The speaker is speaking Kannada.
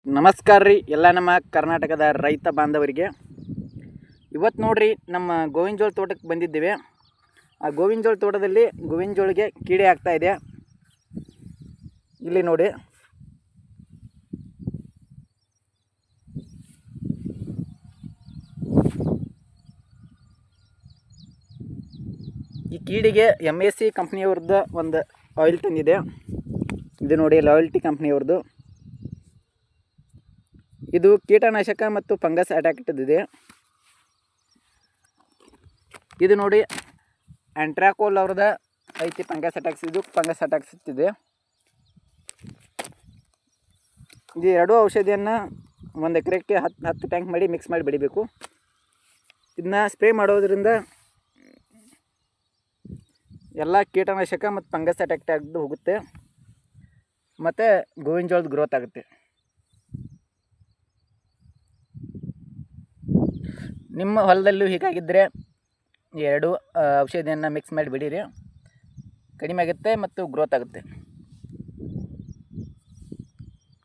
ನಮಸ್ಕಾರ ರೀ ಎಲ್ಲ ನಮ್ಮ ಕರ್ನಾಟಕದ ರೈತ ಬಾಂಧವರಿಗೆ. ಇವತ್ತು ನೋಡ್ರಿ ನಮ್ಮ ಗೋವಿನ ಜೋಳ ತೋಟಕ್ಕೆ ಬಂದಿದ್ದೇವೆ. ಆ ಗೋವಿನ ಜೋಳ ತೋಟದಲ್ಲಿ ಗೋವಿನ ಜೋಳಿಗೆ ಕೀಡೆ ಆಗ್ತಾ ಇದೆ. ಇಲ್ಲಿ ನೋಡಿ, ಈ ಕೀಡಿಗೆ MAC ಕಂಪ್ನಿಯವ್ರದ್ದು ಒಂದು ಆಯಿಲ್ ತಂದಿದೆ. ಇದು ನೋಡಿ, ಲಾಯಲ್ಟಿ ಕಂಪ್ನಿಯವ್ರದ್ದು. ಇದು ಕೀಟನಾಶಕ ಮತ್ತು ಫಂಗಸ್ ಅಟ್ಯಾಕ್ ಇಟ್ಟಿದೆ. ಇದು ನೋಡಿ, ಆಂಟ್ರಾಕೋಲ್ ಅವ್ರದ್ದು ಐತಿ ಫಂಗಸ್ ಅಟ್ಯಾಕ್ಸ್. ಇದು ಫಂಗಸ್ ಅಟ್ಯಾಕ್ಸ್ ಇಟ್ಟಿದೆ. ಇದು ಎರಡೂ ಔಷಧಿಯನ್ನು ಒಂದು ಎಕರೆಗೆ 10 ಟ್ಯಾಂಕ್ ಮಾಡಿ ಮಿಕ್ಸ್ ಮಾಡಿ ಬೆಳಿಬೇಕು. ಇದನ್ನ ಸ್ಪ್ರೇ ಮಾಡೋದ್ರಿಂದ ಎಲ್ಲ ಕೀಟನಾಶಕ ಮತ್ತು ಫಂಗಸ್ ಅಟ್ಯಾಕ್ ಆಗಿದ್ದು ಹೋಗುತ್ತೆ ಮತ್ತು ಗೋವಿನ ಜೋಳದ ಗ್ರೋತ್ ಆಗುತ್ತೆ. ನಿಮ್ಮ ಹೊಲದಲ್ಲೂ ಹೀಗಾಗಿದ್ದರೆ ಎರಡು ಔಷಧಿಯನ್ನು ಮಿಕ್ಸ್ ಮಾಡಿ ಬಿಡಿರಿ, ಕಡಿಮೆ ಆಗುತ್ತೆ ಮತ್ತು ಗ್ರೋತ್ ಆಗುತ್ತೆ.